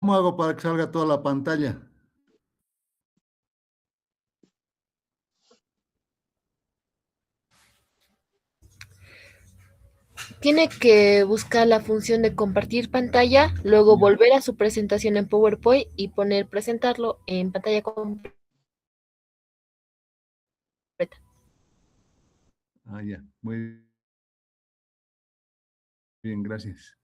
¿Cómo hago para que salga toda la pantalla? Tiene que buscar la función de compartir pantalla, luego Ya. volver a su presentación en PowerPoint y poner presentarlo en pantalla completa. Ya. Muy bien, gracias.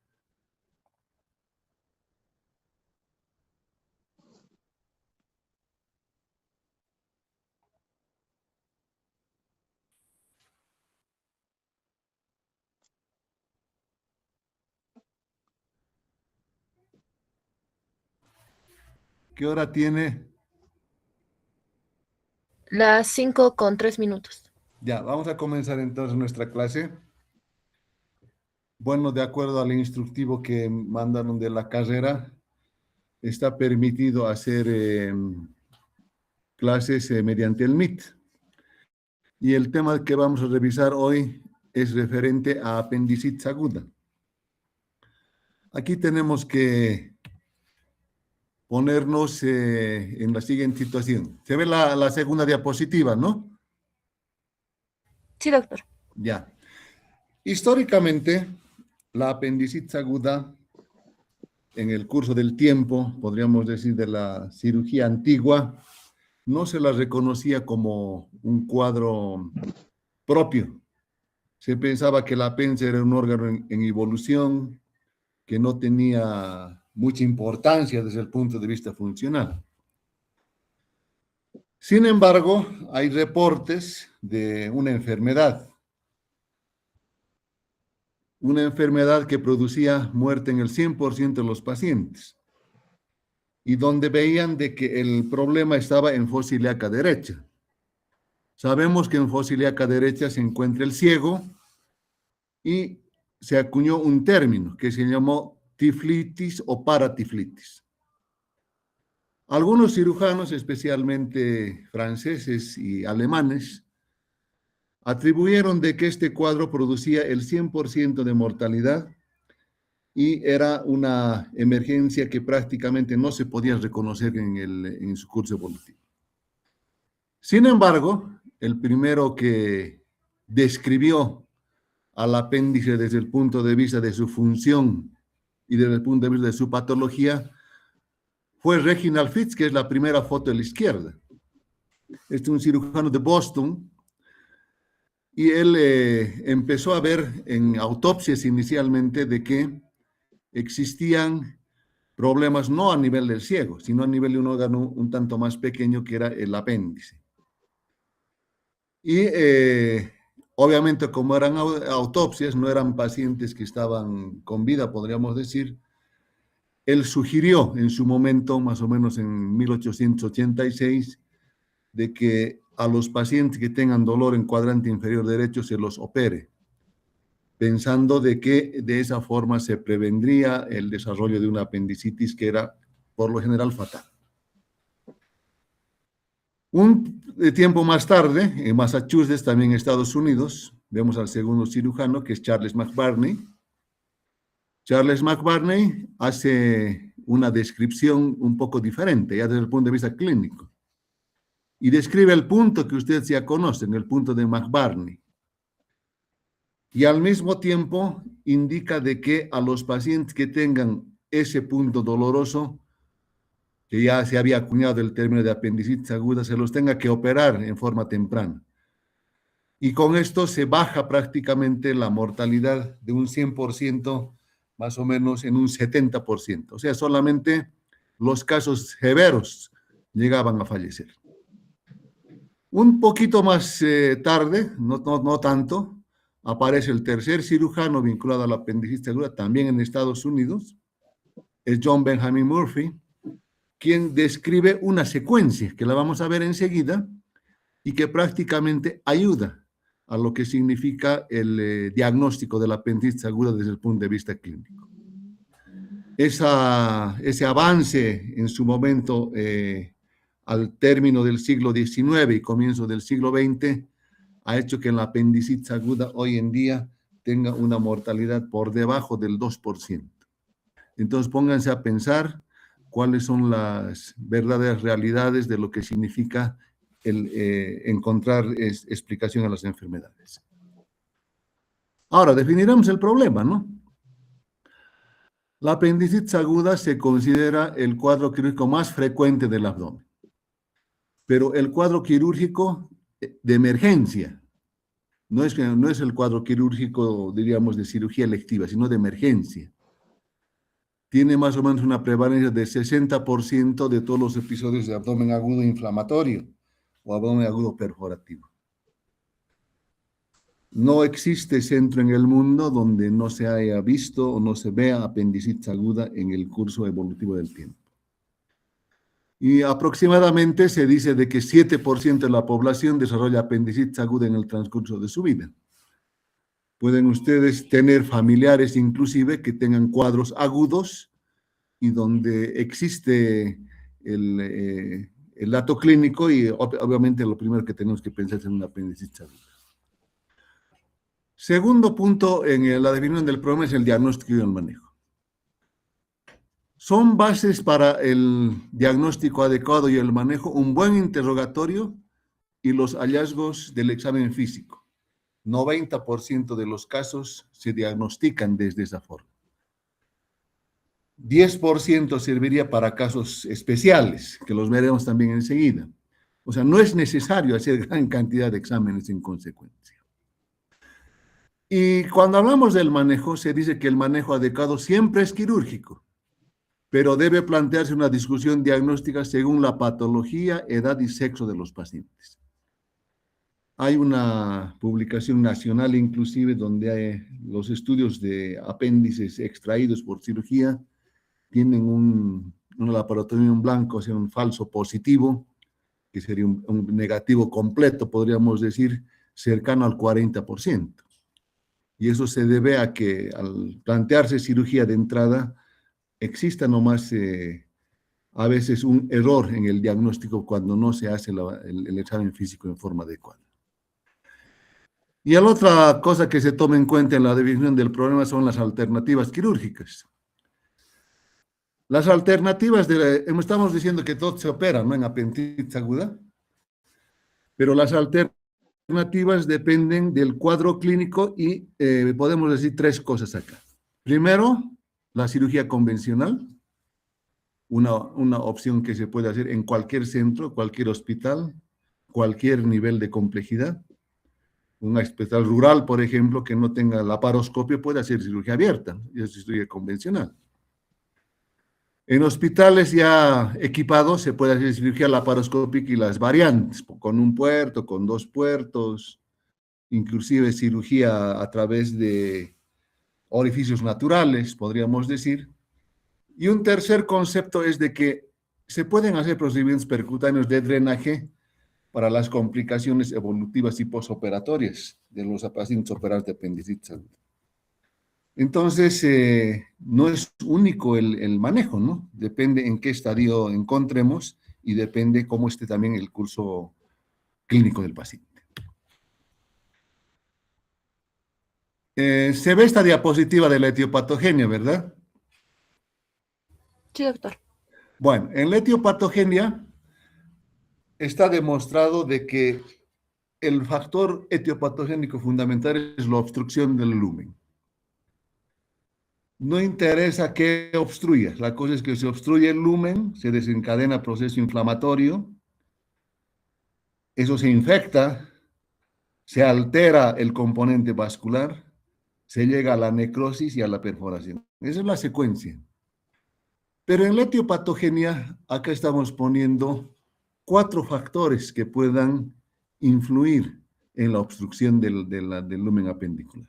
¿Qué hora tiene? Las 5:03. Ya, vamos a comenzar entonces nuestra clase. Bueno, de acuerdo al instructivo que mandaron de la carrera, está permitido hacer clases mediante el Meet. Y el tema que vamos a revisar hoy es referente a apendicitis aguda. Aquí tenemos que ponernos en la siguiente situación. Se ve la segunda diapositiva, ¿no? Sí, doctor. Ya. Históricamente, la apendicitis aguda en el curso del tiempo, podríamos decir de la cirugía antigua, no se la reconocía como un cuadro propio. Se pensaba que el apéndice era un órgano en evolución, que no tenía mucha importancia desde el punto de vista funcional. Sin embargo, hay reportes de una enfermedad que producía muerte en el 100% de los pacientes y donde veían de que el problema estaba en fosa ilíaca derecha. Sabemos que en fosa ilíaca derecha se encuentra el ciego y se acuñó un término que se llamó tiflitis o paratiflitis. Algunos cirujanos, especialmente franceses y alemanes, atribuyeron de que este cuadro producía el 100% de mortalidad y era una emergencia que prácticamente no se podía reconocer en su curso evolutivo. Sin embargo, el primero que describió al apéndice desde el punto de vista de su función y desde el punto de vista de su patología fue Reginald Fitz, que es la primera foto de la izquierda. Este es un cirujano de Boston y él empezó a ver en autopsias inicialmente de que existían problemas no a nivel del ciego, sino a nivel de un órgano un tanto más pequeño que era el apéndice. Y obviamente como eran autopsias, no eran pacientes que estaban con vida, podríamos decir, él sugirió en su momento, más o menos en 1886, de que a los pacientes que tengan dolor en cuadrante inferior derecho se los opere, pensando de que de esa forma se prevendría el desarrollo de una apendicitis que era por lo general fatal. Un tiempo más tarde, en Massachusetts, también en Estados Unidos, vemos al segundo cirujano, que es Charles McBurney. Charles McBurney hace una descripción un poco diferente, ya desde el punto de vista clínico, y describe el punto que ustedes ya conocen, el punto de McBurney. Y al mismo tiempo indica de que a los pacientes que tengan ese punto doloroso, que ya se había acuñado el término de apendicitis aguda, se los tenga que operar en forma temprana. Y con esto se baja prácticamente la mortalidad de un 100% más o menos en un 70%. O sea, solamente los casos severos llegaban a fallecer. Un poquito más tarde, no tanto, aparece el tercer cirujano vinculado a la apendicitis aguda, también en Estados Unidos, es John Benjamin Murphy, quien describe una secuencia que la vamos a ver enseguida y que prácticamente ayuda a lo que significa el diagnóstico de la apendicitis aguda desde el punto de vista clínico. Ese avance en su momento al término del siglo XIX y comienzo del siglo XX ha hecho que la apendicitis aguda hoy en día tenga una mortalidad por debajo del 2%. Entonces pónganse a pensar cuáles son las verdaderas realidades de lo que significa encontrar explicación a las enfermedades. Ahora, definiremos el problema, ¿no? La apendicitis aguda se considera el cuadro quirúrgico más frecuente del abdomen, pero el cuadro quirúrgico de emergencia, no es el cuadro quirúrgico, diríamos, de cirugía electiva, sino de emergencia. Tiene más o menos una prevalencia de 60% de todos los episodios de abdomen agudo inflamatorio o abdomen agudo perforativo. No existe centro en el mundo donde no se haya visto o no se vea apendicitis aguda en el curso evolutivo del tiempo. Y aproximadamente se dice de que 7% de la población desarrolla apendicitis aguda en el transcurso de su vida. Pueden ustedes tener familiares inclusive que tengan cuadros agudos y donde existe el dato clínico y obviamente lo primero que tenemos que pensar es en una apendicitis aguda. Segundo punto en la definición del problema es el diagnóstico y el manejo. Son bases para el diagnóstico adecuado y el manejo un buen interrogatorio y los hallazgos del examen físico. 90% de los casos se diagnostican desde esa forma. 10% serviría para casos especiales, que los veremos también enseguida. O sea, no es necesario hacer gran cantidad de exámenes en consecuencia. Y cuando hablamos del manejo, se dice que el manejo adecuado siempre es quirúrgico, pero debe plantearse una discusión diagnóstica según la patología, edad y sexo de los pacientes. Hay una publicación nacional inclusive donde hay los estudios de apéndices extraídos por cirugía tienen una laparotomía en blanco, o sea, un falso positivo, que sería un negativo completo, podríamos decir, cercano al 40%. Y eso se debe a que al plantearse cirugía de entrada, exista nomás a veces un error en el diagnóstico cuando no se hace el examen físico en forma adecuada. Y la otra cosa que se toma en cuenta en la definición del problema son las alternativas quirúrgicas. Las alternativas, estamos diciendo que todo se opera, ¿no? En apendicitis aguda, pero las alternativas dependen del cuadro clínico y podemos decir tres cosas acá. Primero, la cirugía convencional, una opción que se puede hacer en cualquier centro, cualquier hospital, cualquier nivel de complejidad. Un hospital rural, por ejemplo, que no tenga laparoscopio, puede hacer cirugía abierta, y es cirugía convencional. En hospitales ya equipados se puede hacer cirugía laparoscópica y las variantes, con un puerto, con dos puertos, inclusive cirugía a través de orificios naturales, podríamos decir. Y un tercer concepto es de que se pueden hacer procedimientos percutáneos de drenaje para las complicaciones evolutivas y posoperatorias de los pacientes operados de apendicitis aguda. Entonces, no es único el manejo, ¿no? Depende en qué estadio encontremos y depende cómo esté también el curso clínico del paciente. Se ve esta diapositiva de la etiopatogenia, ¿verdad? Sí, doctor. Bueno, en la etiopatogenia está demostrado de que el factor etiopatogénico fundamental es la obstrucción del lumen. No interesa qué obstruya, la cosa es que se obstruye el lumen, se desencadena proceso inflamatorio, eso se infecta, se altera el componente vascular, se llega a la necrosis y a la perforación. Esa es la secuencia. Pero en la etiopatogenia, acá estamos poniendo 4 factores que puedan influir en la obstrucción del lumen apendicular.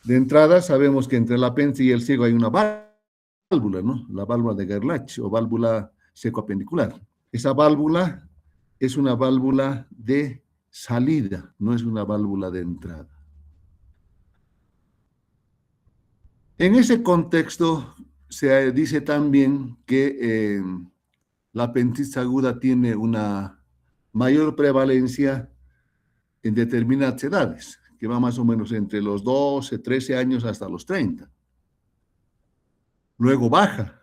De entrada, sabemos que entre el apéndice y el ciego hay una válvula, ¿no? La válvula de Gerlach o válvula secoapendicular. Esa válvula es una válvula de salida, no es una válvula de entrada. En ese contexto, se dice también que la apendicitis aguda tiene una mayor prevalencia en determinadas edades, que va más o menos entre los 12, 13 años hasta los 30. Luego baja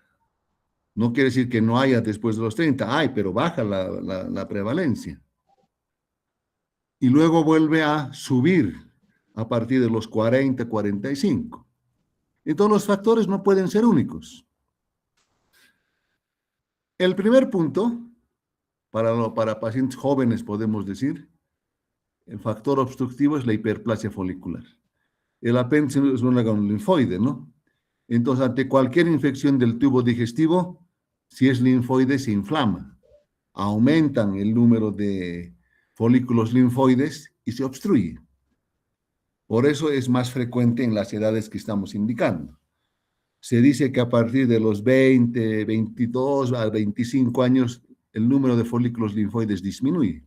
No quiere decir que no haya después de los 30, hay, pero baja la prevalencia. Y luego vuelve a subir a partir de los 40, 45. Entonces los factores no pueden ser únicos. El primer punto, para pacientes jóvenes podemos decir, el factor obstructivo es la hiperplasia folicular. El apéndice es un órgano linfoide, ¿no? Entonces, ante cualquier infección del tubo digestivo, si es linfoide, se inflama. Aumentan el número de folículos linfoides y se obstruye. Por eso es más frecuente en las edades que estamos indicando. Se dice que a partir de los 20, 22 a 25 años, el número de folículos linfoides disminuye.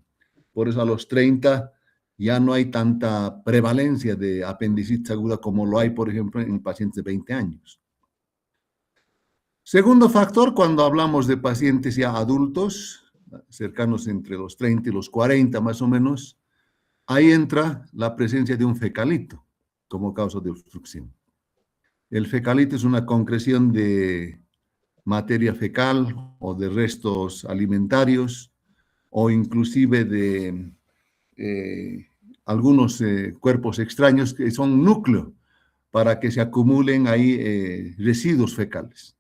Por eso a los 30 ya no hay tanta prevalencia de apendicitis aguda como lo hay, por ejemplo, en pacientes de 20 años. Segundo factor, cuando hablamos de pacientes ya adultos, cercanos entre los 30 y los 40 más o menos, ahí entra la presencia de un fecalito como causa de obstrucción. El fecalito es una concreción de materia fecal o de restos alimentarios o inclusive de algunos cuerpos extraños que son núcleo para que se acumulen ahí residuos fecales.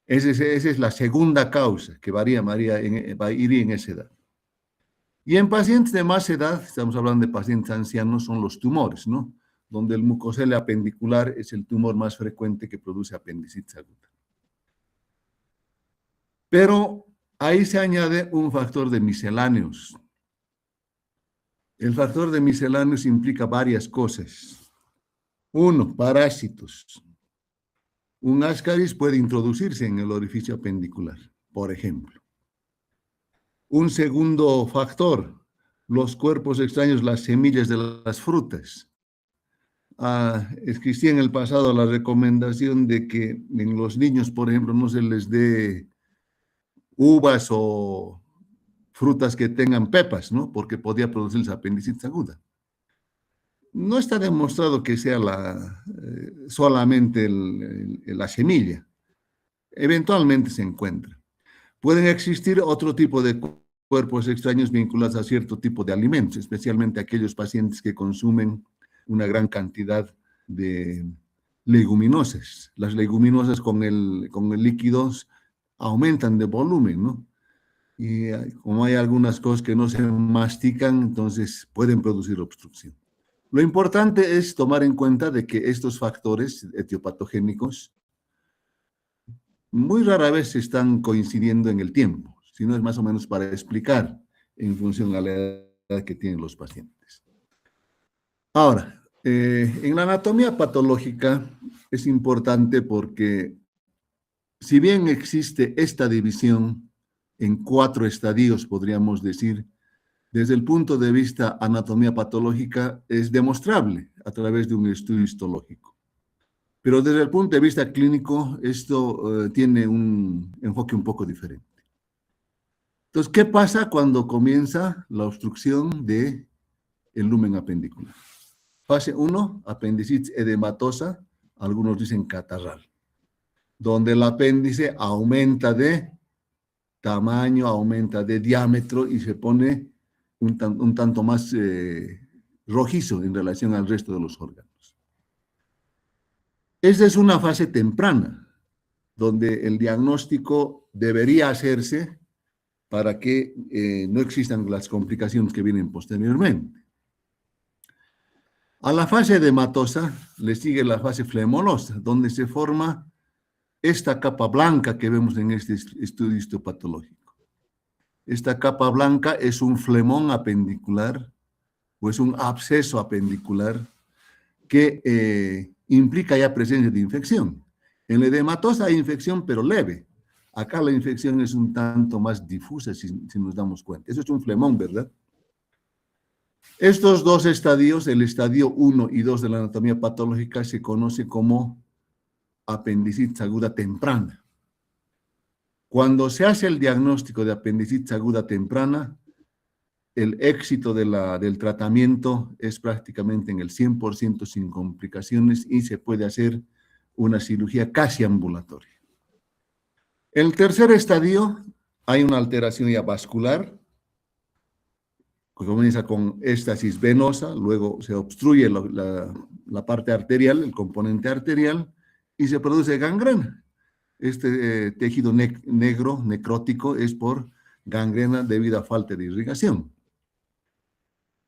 Esa es la segunda causa que varía iría en esa edad. Y en pacientes de más edad, estamos hablando de pacientes ancianos, son los tumores, ¿no? Donde el mucosele apendicular es el tumor más frecuente que produce apendicitis aguda. Pero ahí se añade un factor de misceláneos. El factor de misceláneos implica varias cosas. Uno, parásitos. Un ascaris puede introducirse en el orificio apendicular, por ejemplo. Un segundo factor, los cuerpos extraños, las semillas de las frutas. Existía en el pasado la recomendación de que en los niños, por ejemplo, no se les dé uvas o frutas que tengan pepas, ¿no? Porque podía producirles apendicitis aguda. No está demostrado que sea solamente la semilla. Eventualmente se encuentra. Pueden existir otro tipo de cuerpos extraños vinculados a cierto tipo de alimentos, especialmente aquellos pacientes que consumen una gran cantidad de leguminosas. Las leguminosas con el líquido aumentan de volumen, ¿no? Y como hay algunas cosas que no se mastican, entonces pueden producir obstrucción. Lo importante es tomar en cuenta de que estos factores etiopatogénicos muy rara vez están coincidiendo en el tiempo, sino es más o menos para explicar en función a la edad que tienen los pacientes. Ahora, en la anatomía patológica es importante porque si bien existe esta división en 4 estadios, podríamos decir, desde el punto de vista anatomía patológica es demostrable a través de un estudio histológico. Pero desde el punto de vista clínico, esto tiene un enfoque un poco diferente. Entonces, ¿qué pasa cuando comienza la obstrucción del lumen apendicular? Fase 1, apendicitis edematosa, algunos dicen catarral, donde el apéndice aumenta de tamaño, aumenta de diámetro y se pone un tanto más rojizo en relación al resto de los órganos. Esta es una fase temprana, donde el diagnóstico debería hacerse para que no existan las complicaciones que vienen posteriormente. A la fase edematosa le sigue la fase flemolosa, donde se forma esta capa blanca que vemos en este estudio histopatológico. Esta capa blanca es un flemón apendicular o es un absceso apendicular que implica ya presencia de infección. En la edematosa hay infección, pero leve. Acá la infección es un tanto más difusa, si nos damos cuenta. Eso es un flemón, ¿verdad? Estos dos estadios, el estadio 1 y 2 de la anatomía patológica, se conoce como apendicitis aguda temprana. Cuando se hace el diagnóstico de apendicitis aguda temprana, el éxito del tratamiento es prácticamente en el 100% sin complicaciones y se puede hacer una cirugía casi ambulatoria. El tercer estadio, hay una alteración ya vascular, que comienza con éstasis venosa, luego se obstruye la parte arterial, el componente arterial, y se produce gangrena. Este tejido negro, necrótico, es por gangrena debido a falta de irrigación.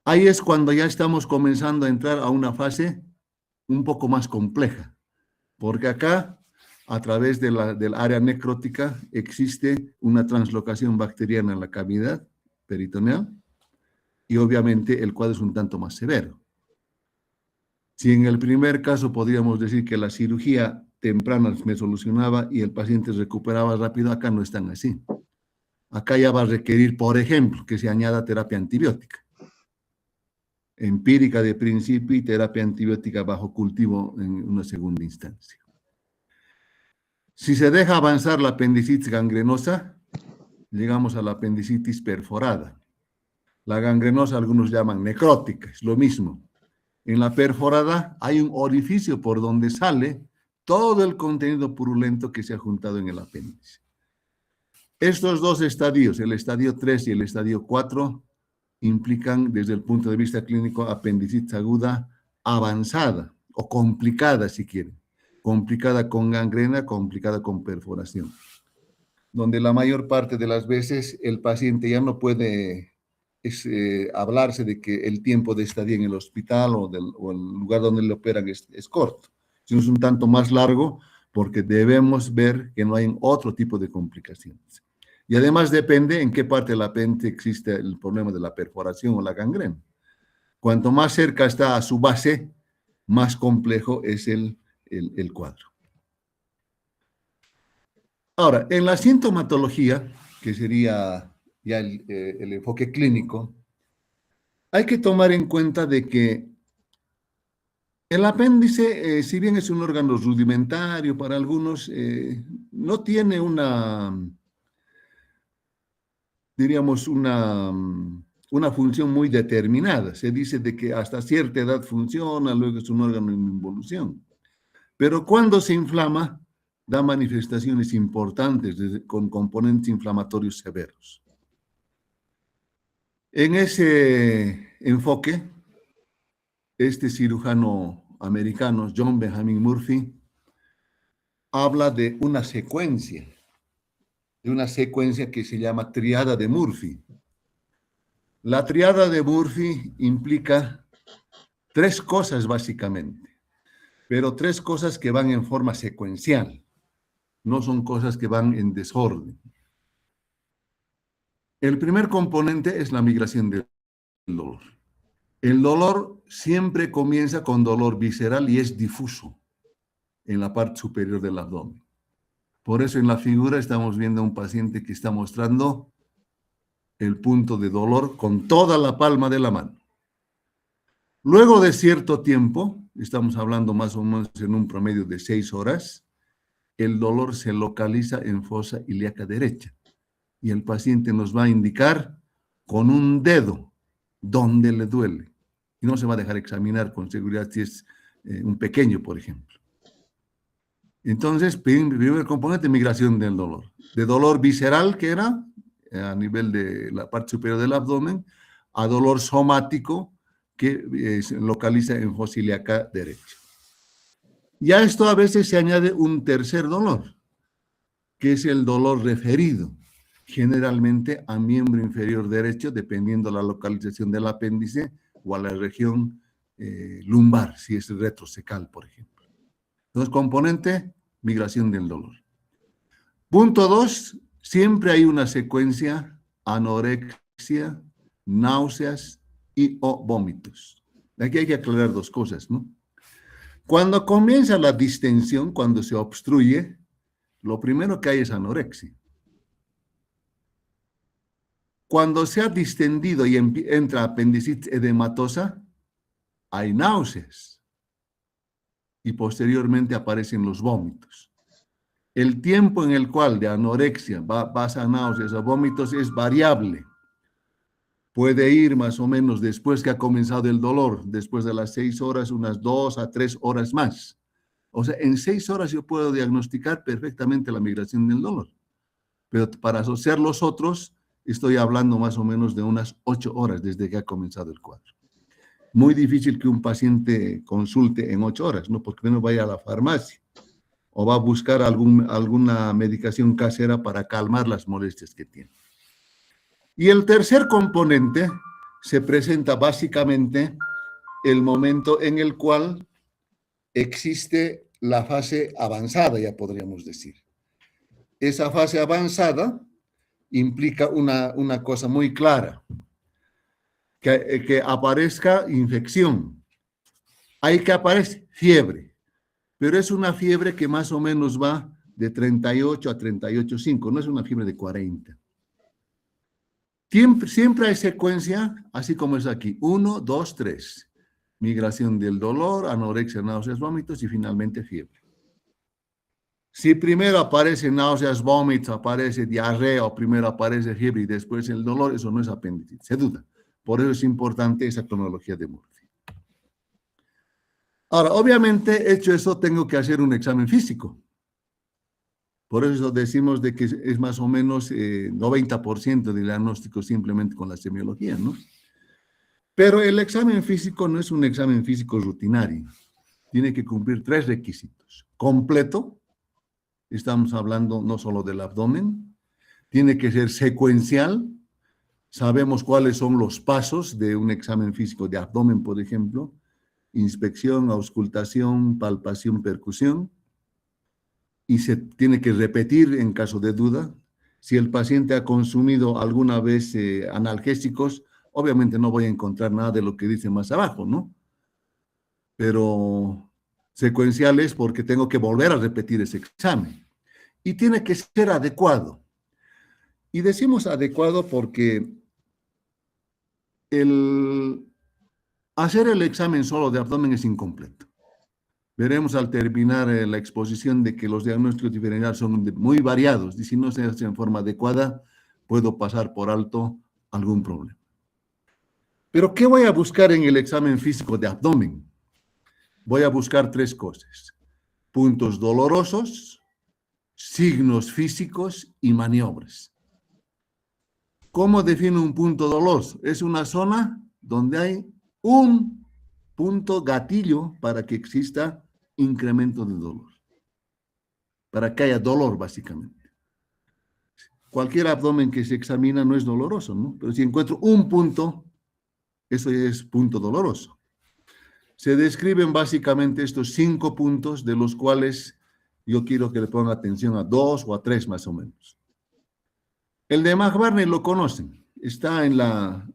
Ahí es cuando ya estamos comenzando a entrar a una fase un poco más compleja, porque acá, a través del área necrótica, existe una translocación bacteriana en la cavidad peritoneal, y obviamente el cuadro es un tanto más severo. Si en el primer caso podríamos decir que la cirugía temprana me solucionaba y el paciente recuperaba rápido, acá no están así. Acá ya va a requerir, por ejemplo, que se añada terapia antibiótica. Empírica de principio y terapia antibiótica bajo cultivo en una segunda instancia. Si se deja avanzar la apendicitis gangrenosa, llegamos a la apendicitis perforada. La gangrenosa algunos llaman necrótica, es lo mismo. En la perforada hay un orificio por donde sale todo el contenido purulento que se ha juntado en el apéndice. Estos dos estadios, el estadio 3 y el estadio 4, implican desde el punto de vista clínico apendicitis aguda avanzada o complicada si quieren. Complicada con gangrena, complicada con perforación. Donde la mayor parte de las veces el paciente ya no puede hablarse de que el tiempo de estadía en el hospital o el lugar donde le operan es corto, sino es un tanto más largo porque debemos ver que no hay otro tipo de complicaciones. Y además depende en qué parte del apéndice existe el problema de la perforación o la gangrena. Cuanto más cerca está a su base, más complejo es el cuadro. Ahora, en la sintomatología, que sería ya el enfoque clínico, hay que tomar en cuenta de que el apéndice, si bien es un órgano rudimentario para algunos, no tiene diríamos, una función muy determinada. Se dice de que hasta cierta edad funciona, luego es un órgano en involución. Pero cuando se inflama, da manifestaciones importantes con componentes inflamatorios severos. En ese enfoque, este cirujano americano, John Benjamin Murphy, habla de una secuencia que se llama triada de Murphy. La triada de Murphy implica tres cosas básicamente, pero tres cosas que van en forma secuencial, no son cosas que van en desorden. El primer componente es la migración del dolor. El dolor siempre comienza con dolor visceral y es difuso en la parte superior del abdomen. Por eso en la figura estamos viendo a un paciente que está mostrando el punto de dolor con toda la palma de la mano. Luego de cierto tiempo, estamos hablando más o menos en un promedio de 6 horas, el dolor se localiza en fosa ilíaca derecha y el paciente nos va a indicar con un dedo dónde le duele. Y no se va a dejar examinar con seguridad si es un pequeño, por ejemplo. Entonces, primer componente, migración del dolor. De dolor visceral, que era a nivel de la parte superior del abdomen, a dolor somático, que se localiza en fosa ilíaca derecha. Y a esto a veces se añade un tercer dolor, que es el dolor referido, generalmente a miembro inferior derecho, dependiendo la localización del apéndice o a la región lumbar, si es retrocecal, por ejemplo. Entonces, componente, migración del dolor. Punto 2, siempre hay una secuencia, anorexia, náuseas y o vómitos. Aquí hay que aclarar dos cosas, ¿no? Cuando comienza la distensión, cuando se obstruye, lo primero que hay es anorexia. Cuando se ha distendido y entra apendicitis edematosa, hay náuseas y posteriormente aparecen los vómitos. El tiempo en el cual de anorexia pasa a náuseas o vómitos es variable. Puede ir más o menos después que ha comenzado el dolor, después de las 6 horas, unas 2 a 3 horas más. O sea, en 6 horas yo puedo diagnosticar perfectamente la migración del dolor. pero para asociar los otros, estoy hablando más o menos de unas 8 horas desde que ha comenzado el cuadro. Muy difícil que un paciente consulte en 8 horas, ¿no? Porque no vaya a la farmacia o va a buscar alguna medicación casera para calmar las molestias que tiene. Y el tercer componente se presenta básicamente el momento en el cual existe la fase avanzada, ya podríamos decir. Esa fase avanzada implica una cosa muy clara, que aparezca infección. Hay que aparecer fiebre, pero es una fiebre que más o menos va de 38 a 38,5, no es una fiebre de 40. Siempre hay secuencia, así como es aquí, 1, 2, 3. Migración del dolor, anorexia, náuseas, vómitos y finalmente fiebre. Si primero aparece náuseas, vómitos, aparece diarrea o primero aparece fiebre y después el dolor, eso no es apendicitis, se duda. Por eso es importante esa cronología de Murphy. Ahora, obviamente, hecho eso, tengo que hacer un examen físico. Por eso decimos de que es más o menos 90% del diagnóstico simplemente con la semiología, ¿no? Pero el examen físico no es un examen físico rutinario. Tiene que cumplir 3 requisitos. Completo, estamos hablando no solo del abdomen, tiene que ser secuencial, sabemos cuáles son los pasos de un examen físico de abdomen, por ejemplo, inspección, auscultación, palpación, percusión, y se tiene que repetir en caso de duda. Si el paciente ha consumido alguna vez analgésicos, obviamente no voy a encontrar nada de lo que dice más abajo, ¿no? Pero secuencial es porque tengo que volver a repetir ese examen. Y tiene que ser adecuado. Y decimos adecuado porque hacer el examen solo de abdomen es incompleto. Veremos al terminar la exposición de que los diagnósticos diferenciales son muy variados y si no se hace en forma adecuada, puedo pasar por alto algún problema. Pero, ¿qué voy a buscar en el examen físico de abdomen? Voy a buscar 3 cosas: puntos dolorosos, signos físicos y maniobras. ¿Cómo defino un punto doloroso? Es una zona donde hay un punto gatillo para que exista incremento de dolor, para que haya dolor básicamente. Cualquier abdomen que se examina no es doloroso, ¿no? Pero si encuentro un punto, eso es punto doloroso. Se describen básicamente estos 5 puntos, de los cuales yo quiero que le pongan atención a 2 o a 3 más o menos. El de McBurney lo conocen, está en la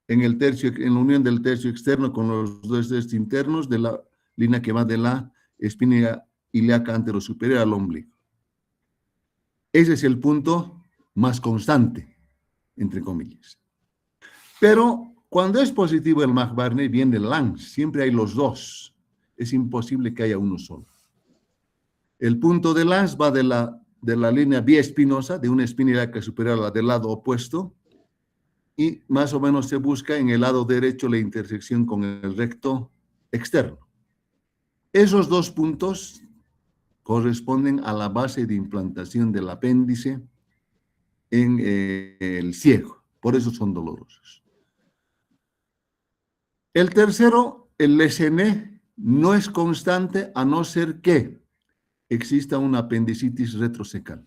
unión del tercio externo con los 2 tercios internos de la línea que va de la espina ilíaca anterosuperior al ombligo. Ese es el punto más constante, entre comillas. Pero cuando es positivo el McBurney, viene el Lange, siempre hay los 2. Es imposible que haya uno solo. El punto de Lange va de la línea biespinosa, de una espina ilíaca superior a la del lado opuesto, y más o menos se busca en el lado derecho la intersección con el recto externo. Esos 2 puntos corresponden a la base de implantación del apéndice en el ciego, por eso son dolorosos. El tercero, el LSN, no es constante a no ser que exista una apendicitis retrocecal.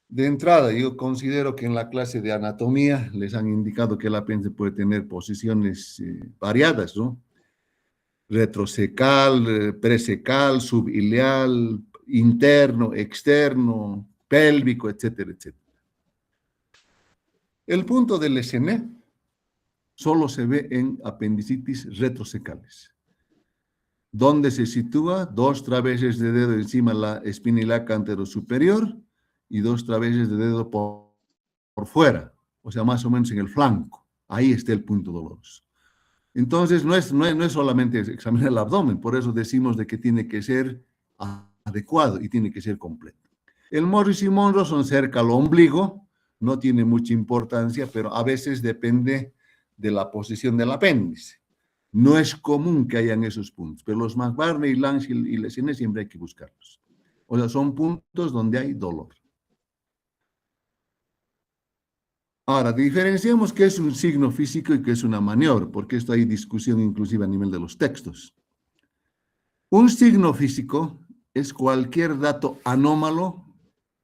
De entrada, yo considero que en la clase de anatomía les han indicado que el apéndice puede tener posiciones variadas, ¿no? Retrocecal, presecal, subileal, interno, externo, pélvico, etcétera, etcétera. El punto del LSN solo se ve en apendicitis retrocecales, donde se sitúa 2 traveses de dedo encima de la espina ilíaca anterosuperior y 2 traveses de dedo por fuera, o sea, más o menos en el flanco. Ahí está el punto doloroso. Entonces, no es solamente examinar el abdomen, por eso decimos de que tiene que ser adecuado y tiene que ser completo. El Morris y Monroe son cerca al ombligo, no tiene mucha importancia, pero a veces depende de la posición del apéndice. No es común que hayan esos puntos, pero los McBurney, Lange y LSN siempre hay que buscarlos. O sea, son puntos donde hay dolor. Ahora, diferenciamos qué es un signo físico y qué es una maniobra, porque esto hay discusión inclusive a nivel de los textos. Un signo físico es cualquier dato anómalo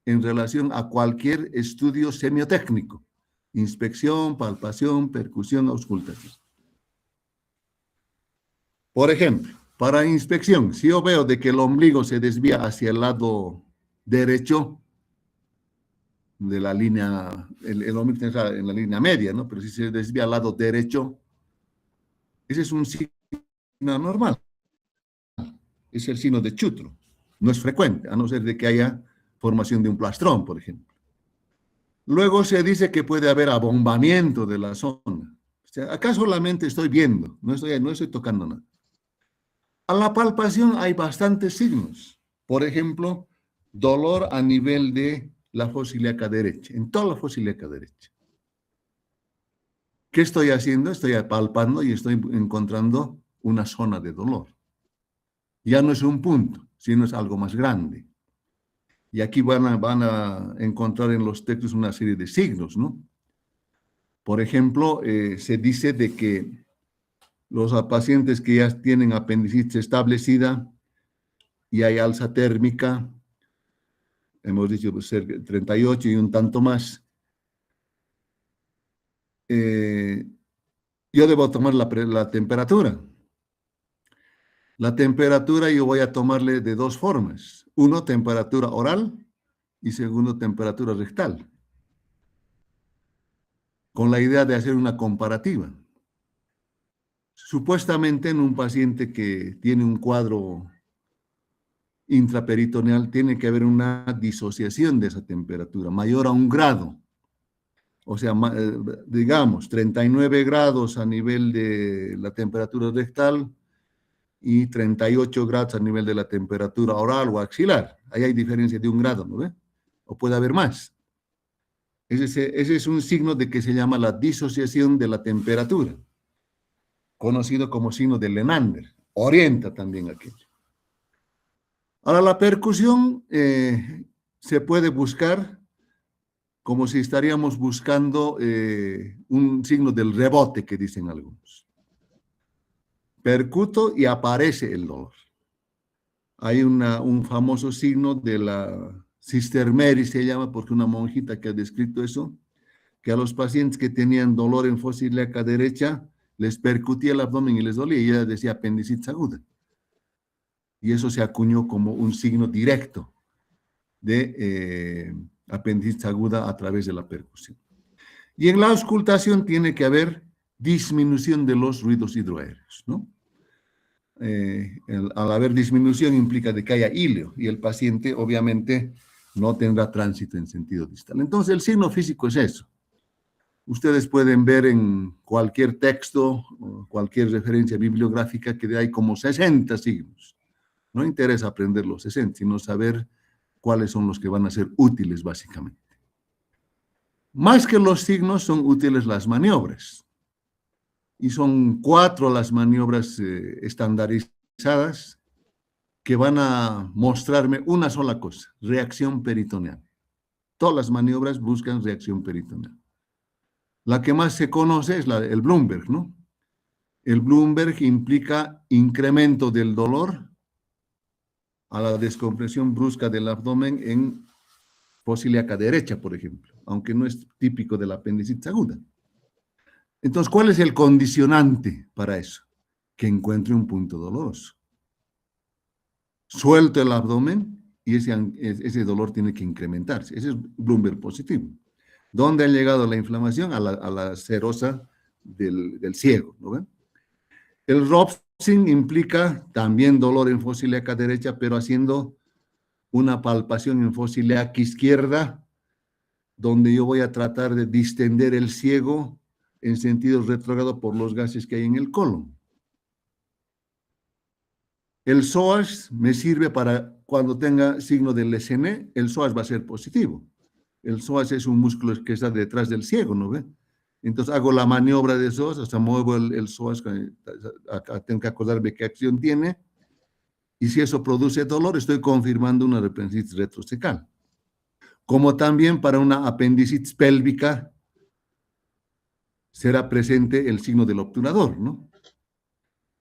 en relación a cualquier estudio semiotécnico, inspección, palpación, percusión, auscultación. Por ejemplo, para inspección, si yo veo de que el ombligo se desvía hacia el lado derecho de la línea, el ombligo está en la línea media, ¿no? Pero si se desvía al lado derecho, ese es un signo normal. Es el signo de chutro. No es frecuente, a no ser de que haya formación de un plastrón, por ejemplo. Luego se dice que puede haber abombamiento de la zona. O sea, acá solamente estoy viendo, no estoy tocando nada. A la palpación hay bastantes signos. Por ejemplo, dolor a nivel de la fosa ilíaca derecha, en toda la fosa ilíaca derecha. ¿Qué estoy haciendo? Estoy palpando y estoy encontrando una zona de dolor. Ya no es un punto, sino es algo más grande. Y aquí van a encontrar en los textos una serie de signos, ¿no? Por ejemplo, se dice de que los pacientes que ya tienen apendicitis establecida y hay alza térmica, hemos dicho pues, cerca de 38 y un tanto más, yo debo tomar la temperatura. La temperatura yo voy a tomarle de dos formas. Uno, temperatura oral y segundo, temperatura rectal. Con la idea de hacer una comparativa. Supuestamente en un paciente que tiene un cuadro intraperitoneal tiene que haber una disociación de esa temperatura, mayor a 1 grado. O sea, digamos, 39 grados a nivel de la temperatura rectal y 38 grados a nivel de la temperatura oral o axilar. Ahí hay diferencia de 1 grado, ¿no ve? O puede haber más. Ese es un signo de que se llama la disociación de la temperatura, conocido como signo de Lenander. Orienta también aquello. Ahora, la percusión se puede buscar como si estaríamos buscando un signo del rebote que dicen algunos. Percuto y aparece el dolor. Hay un famoso signo de la Sister Mary, se llama, porque una monjita que ha descrito eso, que a los pacientes que tenían dolor en fosa ilíaca derecha, les percutía el abdomen y les dolía, y ella decía apendicitis aguda. Y eso se acuñó como un signo directo de apendicitis aguda a través de la percusión. Y en la auscultación tiene que haber disminución de los ruidos hidroaéreos, ¿no? Al haber disminución implica de que haya hilo y el paciente obviamente no tendrá tránsito en sentido distal. Entonces el signo físico es eso. Ustedes pueden ver en cualquier texto, o cualquier referencia bibliográfica que hay como 60 signos. No interesa aprender los 60, sino saber cuáles son los que van a ser útiles básicamente. Más que los signos son útiles las maniobras. Y son 4 las maniobras estandarizadas que van a mostrarme una sola cosa, reacción peritoneal. Todas las maniobras buscan reacción peritoneal. La que más se conoce es el Bloomberg, ¿no? El Bloomberg implica incremento del dolor a la descompresión brusca del abdomen en fosa ilíaca derecha, por ejemplo, aunque no es típico de la apendicitis aguda. Entonces, ¿cuál es el condicionante para eso? Que encuentre un punto doloroso. Suelto el abdomen y ese dolor tiene que incrementarse. Ese es Bloomberg positivo. ¿Dónde ha llegado la inflamación? A la serosa del ciego, ¿no ven? El Robson implica también dolor en fosa ilíaca derecha, pero haciendo una palpación en fosa ilíaca izquierda, donde yo voy a tratar de distender el ciego en sentido retrógrado por los gases que hay en el colon. El psoas me sirve para cuando tenga signo del SN, el psoas va a ser positivo. El psoas es un músculo que está detrás del ciego, ¿no ve? Entonces hago la maniobra de psoas, hasta muevo el psoas, tengo que acordarme qué acción tiene, y si eso produce dolor, estoy confirmando una apendicitis retrocecal. Como también para una apendicitis pélvica, será presente el signo del obturador, ¿no?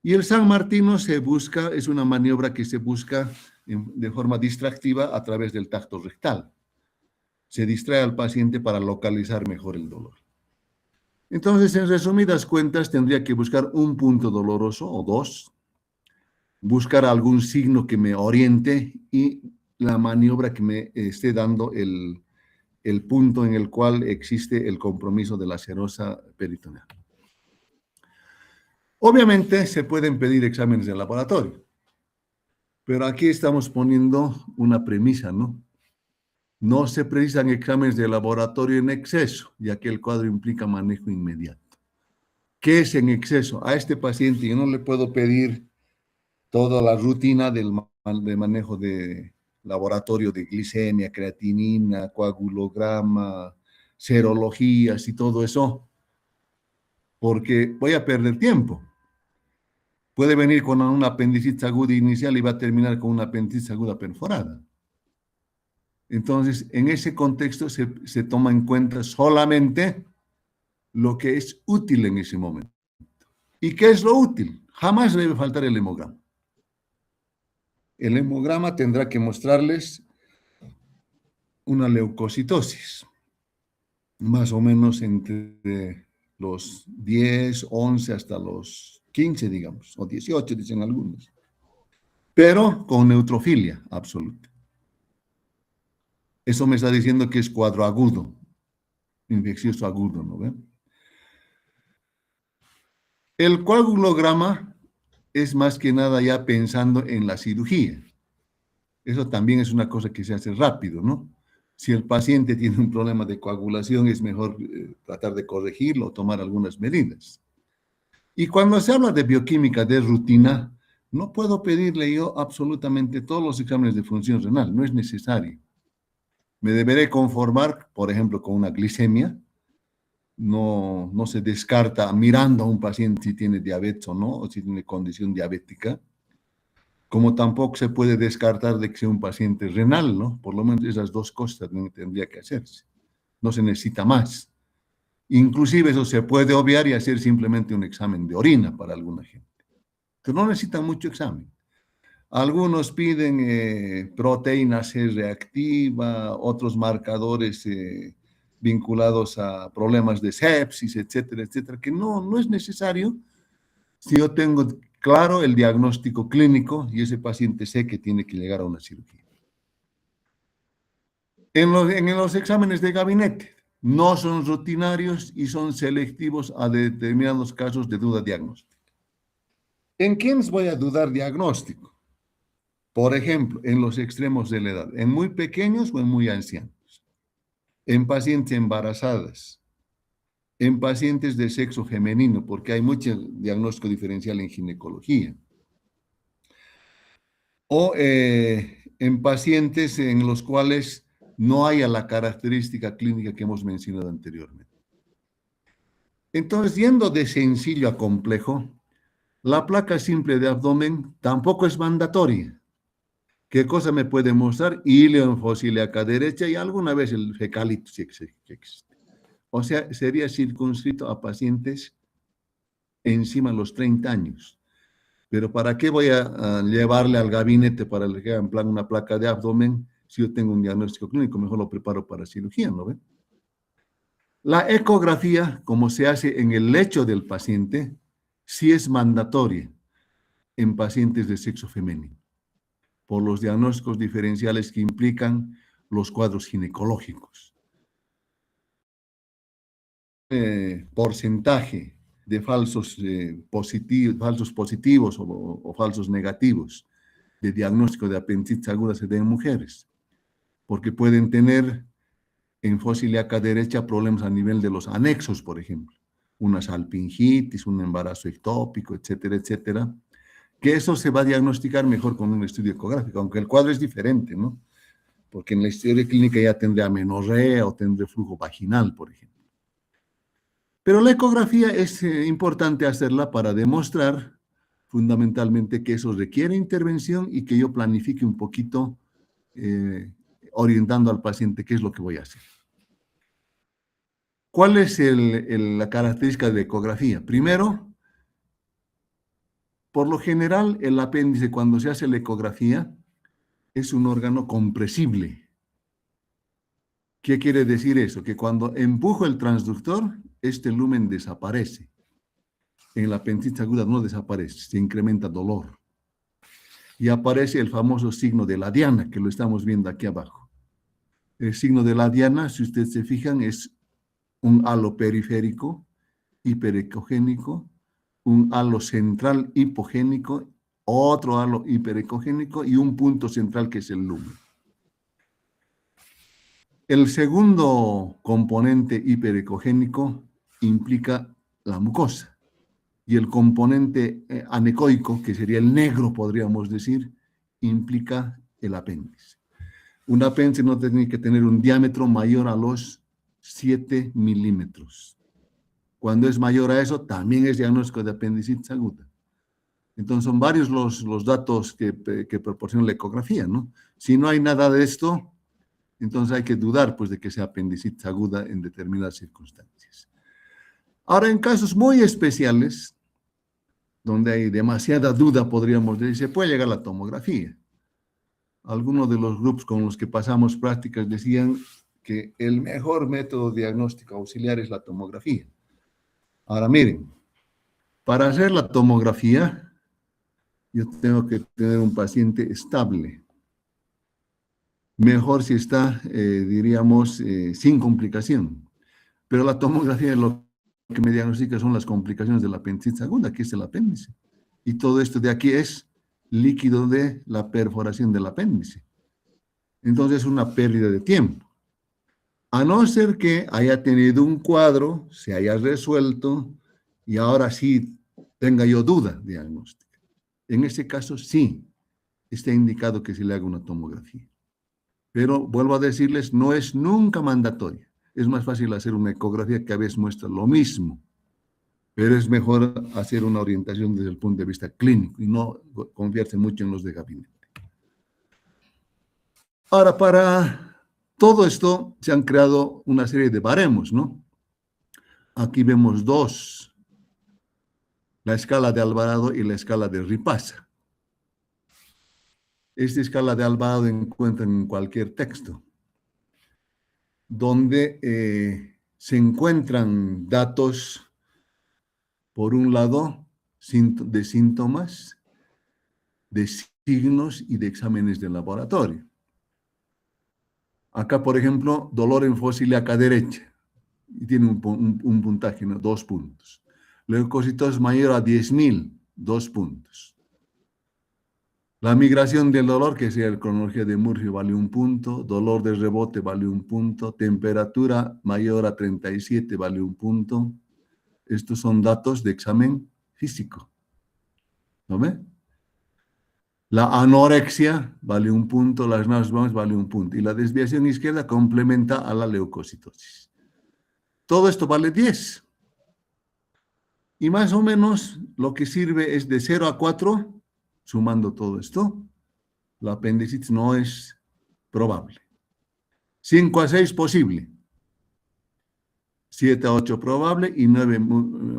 Y el San Martino se busca, es una maniobra que se busca de forma distractiva a través del tacto rectal. Se distrae al paciente para localizar mejor el dolor. Entonces, en resumidas cuentas, tendría que buscar un punto doloroso o dos, buscar algún signo que me oriente y la maniobra que me esté dando el punto en el cual existe el compromiso de la serosa peritoneal. Obviamente se pueden pedir exámenes de laboratorio, pero aquí estamos poniendo una premisa, ¿no? No se precisan exámenes de laboratorio en exceso, ya que el cuadro implica manejo inmediato. ¿Qué es en exceso? A este paciente yo no le puedo pedir toda la rutina de manejo de laboratorio de glicemia, creatinina, coagulograma, serologías y todo eso, porque voy a perder tiempo. Puede venir con una apendicitis aguda inicial y va a terminar con una apendicitis aguda perforada. Entonces, en ese contexto se toma en cuenta solamente lo que es útil en ese momento. ¿Y qué es lo útil? Jamás debe faltar el hemograma. El hemograma tendrá que mostrarles una leucocitosis, más o menos entre los 10, 11 hasta los 15, digamos, o 18, dicen algunos, pero con neutrofilia absoluta. Eso me está diciendo que es cuadro agudo, infeccioso agudo, ¿no ven? El coagulograma es más que nada ya pensando en la cirugía. Eso también es una cosa que se hace rápido, ¿no? Si el paciente tiene un problema de coagulación, es mejor tratar de corregirlo o tomar algunas medidas. Y cuando se habla de bioquímica de rutina, no puedo pedirle yo absolutamente todos los exámenes de función renal, no es necesario. Me deberé conformar, por ejemplo, con una glicemia. No se descarta mirando a un paciente si tiene diabetes o no, o si tiene condición diabética, como tampoco se puede descartar de que sea un paciente renal, ¿no? Por lo menos esas dos cosas tendría que hacerse. No se necesita más. Inclusive eso se puede obviar y hacer simplemente un examen de orina para alguna gente. Que no necesitan mucho examen. Algunos piden proteína C reactiva, otros marcadores vinculados a problemas de sepsis, etcétera, etcétera, que no es necesario si yo tengo claro el diagnóstico clínico y ese paciente sé que tiene que llegar a una cirugía. En los exámenes de gabinete no son rutinarios y son selectivos a determinados casos de duda diagnóstica. ¿En quiénes voy a dudar diagnóstico? Por ejemplo, en los extremos de la edad, en muy pequeños o en muy ancianos, en pacientes embarazadas, en pacientes de sexo femenino, porque hay mucho diagnóstico diferencial en ginecología, o en pacientes en los cuales no haya la característica clínica que hemos mencionado anteriormente. Entonces, yendo de sencillo a complejo, la placa simple de abdomen tampoco es mandatoria. ¿Qué cosa me puede mostrar? Ileoenfocíliaca derecha y alguna vez el fecalito si existe. O sea, sería circunscrito a pacientes encima de los 30 años. Pero ¿para qué voy a llevarle al gabinete para que hagan una placa de abdomen si yo tengo un diagnóstico clínico? Mejor lo preparo para cirugía, ¿no ven? La ecografía, como se hace en el lecho del paciente, sí es mandatoria en pacientes de sexo femenino, por los diagnósticos diferenciales que implican los cuadros ginecológicos. Porcentaje de falsos positivos o falsos negativos de diagnóstico de apendicitis aguda se da en mujeres, porque pueden tener en fosiliaca derecha problemas a nivel de los anexos, por ejemplo, una salpingitis, un embarazo ectópico, etcétera, etcétera, que eso se va a diagnosticar mejor con un estudio ecográfico, aunque el cuadro es diferente, ¿no? Porque en la historia clínica ya tendré amenorrea o tendré flujo vaginal, por ejemplo. Pero la ecografía es importante hacerla para demostrar fundamentalmente que eso requiere intervención y que yo planifique un poquito orientando al paciente qué es lo que voy a hacer. ¿Cuál es la característica de la ecografía? Primero, por lo general, el apéndice, cuando se hace la ecografía, es un órgano compresible. ¿Qué quiere decir eso? Que cuando empujo el transductor, este lumen desaparece. En la apendicitis aguda no desaparece, se incrementa dolor. Y aparece el famoso signo de la diana, que lo estamos viendo aquí abajo. El signo de la diana, si ustedes se fijan, es un halo periférico, hiperecogénico, un halo central hipogénico, otro halo hiperecogénico y un punto central que es el lumen. El segundo componente hiperecogénico implica la mucosa y el componente anecoico, que sería el negro, podríamos decir, implica el apéndice. Un apéndice no tiene que tener un diámetro mayor a los 7 milímetros. Cuando es mayor a eso, también es diagnóstico de apendicitis aguda. Entonces, son varios los datos que proporciona la ecografía, ¿no? Si no hay nada de esto, entonces hay que dudar, pues, de que sea apendicitis aguda en determinadas circunstancias. Ahora, en casos muy especiales, donde hay demasiada duda, podríamos decir, se puede llegar a la tomografía. Algunos de los grupos con los que pasamos prácticas decían que el mejor método diagnóstico auxiliar es la tomografía. Ahora, miren, para hacer la tomografía, yo tengo que tener un paciente estable. Mejor si está, diríamos, sin complicación. Pero la tomografía lo que me diagnostica son las complicaciones de la apendicitis aguda, que es el apéndice. Y todo esto de aquí es líquido de la perforación del apéndice. Entonces es una pérdida de tiempo. A no ser que haya tenido un cuadro, se haya resuelto y ahora sí tenga yo duda diagnóstica. En ese caso sí está indicado que se le haga una tomografía. Pero vuelvo a decirles, no es nunca mandatoria. Es más fácil hacer una ecografía que a veces muestra lo mismo, pero es mejor hacer una orientación desde el punto de vista clínico y no confiarse mucho en los de gabinete. Ahora, para todo esto se han creado una serie de baremos, ¿no? Aquí vemos dos, la escala de Alvarado y la escala de Ripasa. Esta escala de Alvarado encuentran en cualquier texto, donde se encuentran datos, por un lado, de síntomas, de signos y de exámenes de laboratorio. Acá, por ejemplo, dolor en fosa ilíaca derecha, y tiene un puntaje, ¿no? 2 puntos. Leucocitosis mayor a 10.000, 2 puntos. La migración del dolor, que sería la cronología de Murphy, vale 1 punto. Dolor de rebote vale 1 punto. Temperatura mayor a 37 vale 1 punto. Estos son datos de examen físico. ¿No ve? La anorexia vale 1 punto. Las náuseas vale 1 punto. Y la desviación izquierda complementa a la leucocitosis. Todo esto vale 10. Y más o menos lo que sirve es de 0 a 4, sumando todo esto, la apendicitis no es probable. 5 a 6 posible. 7 a 8 probable y 9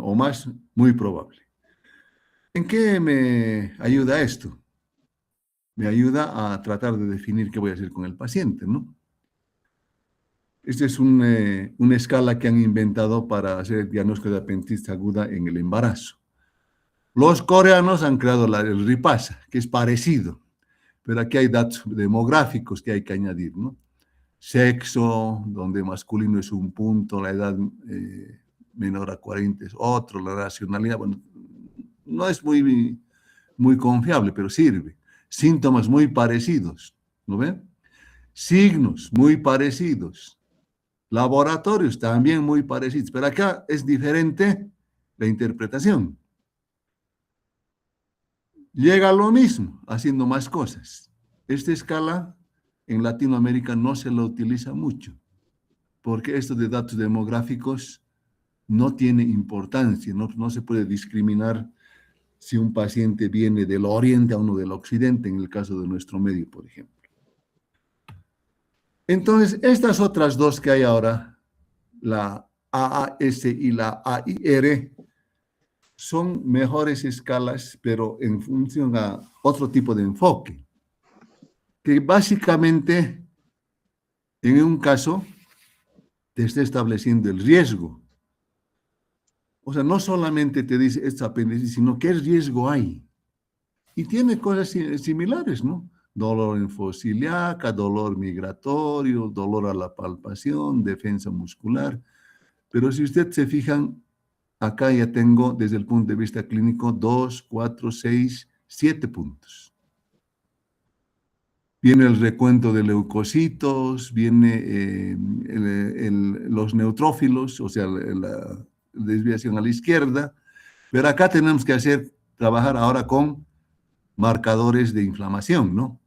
o más muy probable. ¿En qué me ayuda esto? Me ayuda a tratar de definir qué voy a hacer con el paciente, ¿no? Esta es una escala que han inventado para hacer el diagnóstico de apendicitis aguda en el embarazo. Los coreanos han creado el Ripasa, que es parecido, pero aquí hay datos demográficos que hay que añadir, ¿no? Sexo, donde masculino es 1 punto, la edad menor a 40 es otro, la nacionalidad, bueno, no es muy confiable, pero sirve. Síntomas muy parecidos, ¿no ven? Signos muy parecidos. Laboratorios también muy parecidos, pero acá es diferente la interpretación. Llega a lo mismo, haciendo más cosas. Esta escala en Latinoamérica no se la utiliza mucho, porque esto de datos demográficos no tiene importancia, no se puede discriminar si un paciente viene del oriente a uno del occidente, en el caso de nuestro medio, por ejemplo. Entonces, estas otras dos que hay ahora, la AAS y la AIR son mejores escalas, pero en función a otro tipo de enfoque, que básicamente en un caso te está estableciendo el riesgo. O sea, no solamente te dice esta apéndice, sino qué riesgo hay. Y tiene cosas similares, ¿no? Dolor en fosa ilíaca, dolor migratorio, dolor a la palpación, defensa muscular. Pero si ustedes se fijan, acá ya tengo desde el punto de vista clínico 2, 4, 6, 7 puntos. Viene el recuento de leucocitos, viene los neutrófilos, o sea, la desviación a la izquierda. Pero acá tenemos que trabajar ahora con marcadores de inflamación, ¿no?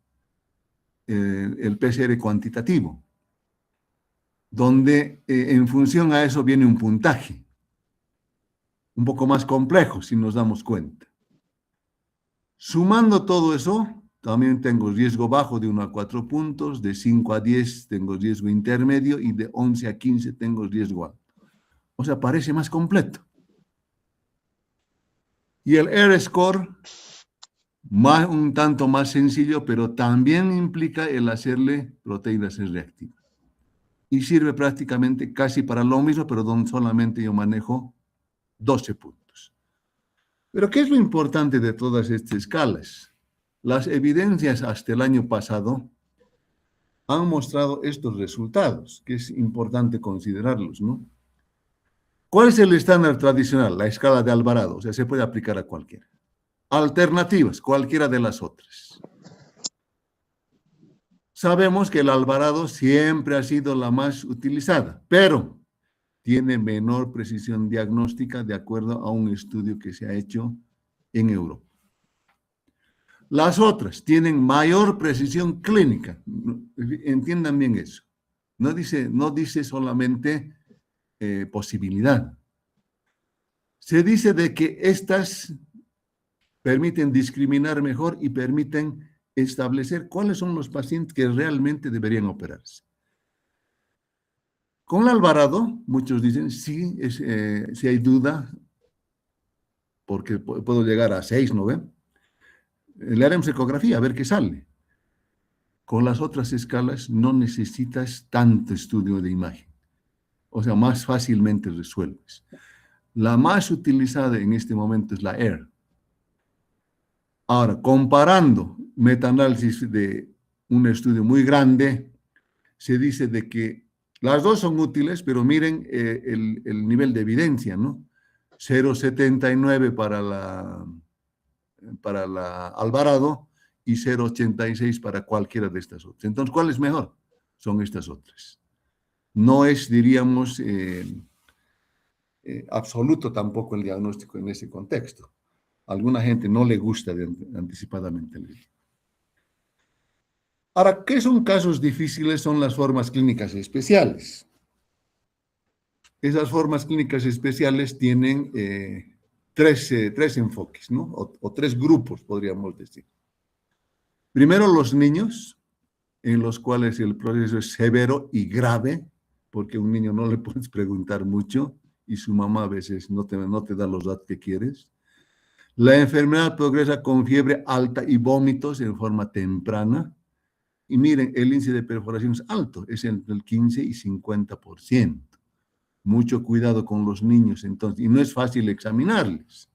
El PCR cuantitativo, donde en función a eso viene un puntaje, un poco más complejo si nos damos cuenta. Sumando todo eso, también tengo riesgo bajo de 1 a 4 puntos, de 5 a 10 tengo riesgo intermedio y de 11 a 15 tengo riesgo alto. O sea, parece más completo. Y el R-score, un tanto más sencillo, pero también implica el hacerle proteínas reactivas. Y sirve prácticamente casi para lo mismo, pero donde solamente yo manejo 12 puntos. Pero ¿qué es lo importante de todas estas escalas? Las evidencias hasta el año pasado han mostrado estos resultados, que es importante considerarlos, ¿no? ¿Cuál es el estándar tradicional? La escala de Alvarado, o sea, se puede aplicar a cualquiera. Alternativas, cualquiera de las otras. Sabemos que el Alvarado siempre ha sido la más utilizada, pero tiene menor precisión diagnóstica de acuerdo a un estudio que se ha hecho en Europa. Las otras tienen mayor precisión clínica. Entiendan bien eso. No dice solamente posibilidad. Se dice de que estas permiten discriminar mejor y permiten establecer cuáles son los pacientes que realmente deberían operarse. Con el Alvarado, muchos dicen, sí, si hay duda, porque puedo llegar a 6, ¿no ven? Le haremos ecografía a ver qué sale. Con las otras escalas no necesitas tanto estudio de imagen. O sea, más fácilmente resuelves. La más utilizada en este momento es la AIR. Ahora, comparando metaanálisis de un estudio muy grande, se dice de que las dos son útiles, pero miren el nivel de evidencia, ¿no? 0,79 para la Alvarado y 0,86 para cualquiera de estas otras. Entonces, ¿cuál es mejor? Son estas otras. No es, diríamos, absoluto tampoco el diagnóstico en ese contexto. A alguna gente no le gusta anticipadamente el diagnóstico. Ahora, ¿qué son casos difíciles? Son las formas clínicas especiales. Esas formas clínicas especiales tienen tres enfoques, ¿no? O tres grupos, podríamos decir. Primero, los niños, en los cuales el proceso es severo y grave, porque a un niño no le puedes preguntar mucho y su mamá a veces no te da los datos que quieres. La enfermedad progresa con fiebre alta y vómitos en forma temprana. Y miren, el índice de perforación es alto, es entre el 15 y 50%. Mucho cuidado con los niños, entonces, y no es fácil examinarles.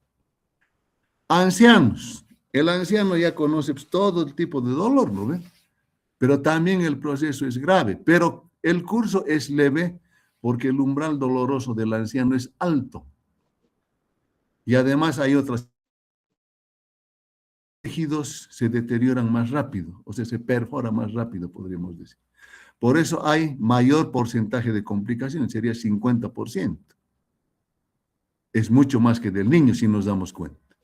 Ancianos, el anciano ya conoce pues, todo el tipo de dolor, ¿no ven? Pero también el proceso es grave, pero el curso es leve porque el umbral doloroso del anciano es alto. Y además hay otros tejidos se deterioran más rápido, o sea, se perfora más rápido, podríamos decir. Por eso hay mayor porcentaje de complicaciones, sería 50%. Es mucho más que del niño, si nos damos cuenta.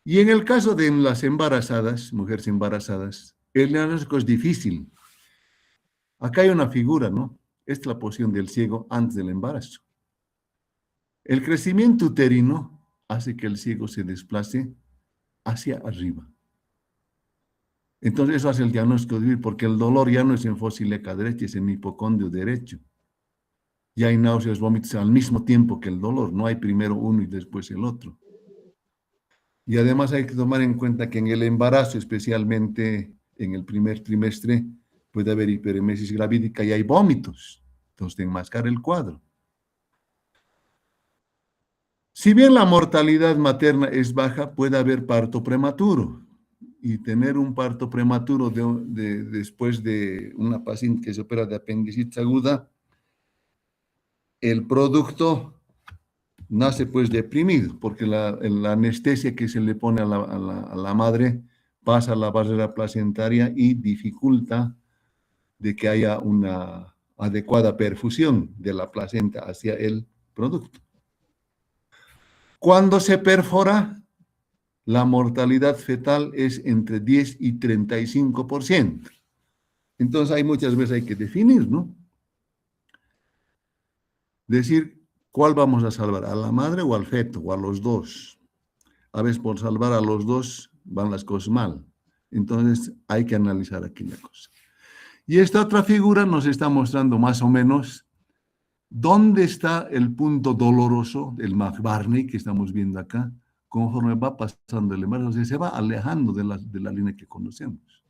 Y en el caso de las embarazadas, mujeres embarazadas, el diagnóstico es difícil. Acá hay una figura, ¿no? Esta es la posición del ciego antes del embarazo. El crecimiento uterino hace que el ciego se desplace hacia arriba. Entonces eso hace el diagnóstico débil porque el dolor ya no es en fosa ilíaca derecha, es en hipocondrio derecho. y hay náuseas, vómitos al mismo tiempo que el dolor. No hay primero uno y después el otro. Y además hay que tomar en cuenta que en el embarazo, especialmente en el primer trimestre, puede haber hiperemesis gravídica y hay vómitos. Entonces, te enmascara el cuadro. Si bien la mortalidad materna es baja, puede haber parto prematuro. Y tener un parto prematuro después de una paciente que se opera de apendicitis aguda, el producto nace pues deprimido, porque la anestesia que se le pone a la madre pasa a la barrera placentaria y dificulta de que haya una adecuada perfusión de la placenta hacia el producto. Cuando se perfora, la mortalidad fetal es entre 10 y 35%. Entonces, muchas veces hay que definir, ¿no? Decir, ¿cuál vamos a salvar? ¿A la madre o al feto? ¿O a los dos? A veces por salvar a los dos van las cosas mal. Entonces, hay que analizar aquella cosa. Y esta otra figura nos está mostrando más o menos dónde está el punto doloroso del McBurney que estamos viendo acá, conforme va pasando el embarazo, o sea, se va alejando de la línea que conocemos.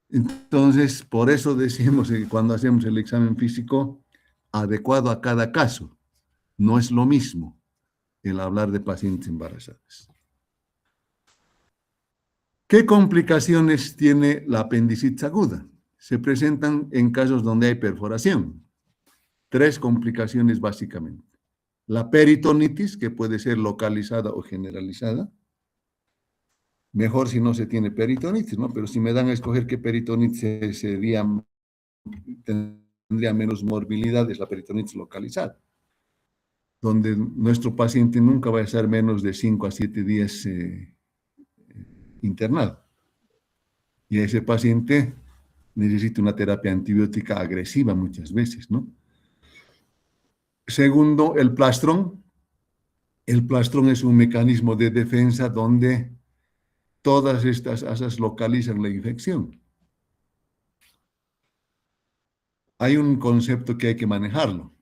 Entonces, por eso decimos que cuando hacemos el examen físico, adecuado a cada caso, no es lo mismo el hablar de pacientes embarazadas. ¿Qué complicaciones tiene la apendicitis aguda? Se presentan en casos donde hay perforación. 3 complicaciones básicamente. La peritonitis, que puede ser localizada o generalizada. Mejor si no se tiene peritonitis, ¿no? Pero si me dan a escoger qué peritonitis tendría menos morbilidad, es la peritonitis localizada, donde nuestro paciente nunca va a estar menos de 5 a 7 días internado. Y ese paciente necesita una terapia antibiótica agresiva muchas veces, ¿no? Segundo, el plastrón. El plastrón es un mecanismo de defensa donde todas estas asas localizan la infección. Hay un concepto que hay que manejarlo.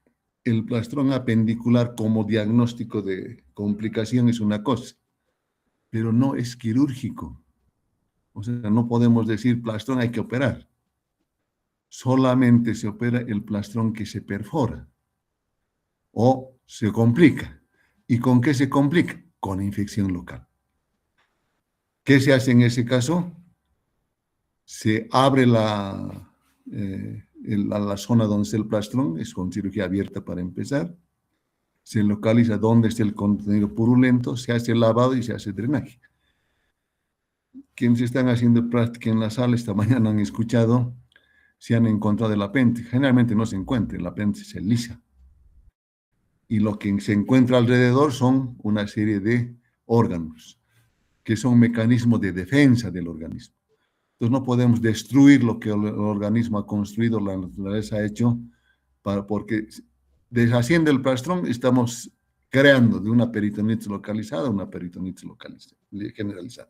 El plastrón apendicular como diagnóstico de complicación es una cosa, pero no es quirúrgico. O sea, no podemos decir plastrón hay que operar. Solamente se opera el plastrón que se perfora o se complica. ¿Y con qué se complica? Con infección local. ¿Qué se hace en ese caso? Se abre la zona donde está el plastrón, es con cirugía abierta para empezar. Se localiza dónde está el contenido purulento, se hace el lavado y se hace drenaje. Quienes están haciendo práctica en la sala esta mañana han escuchado, se han encontrado el apéndice. Generalmente no se encuentra, el apéndice se lisa. Y lo que se encuentra alrededor son una serie de órganos, que son mecanismos de defensa del organismo. Entonces no podemos destruir lo que el organismo ha construido, la naturaleza ha hecho, porque deshaciendo el plastrón estamos creando de una peritonitis localizada una peritonitis generalizada.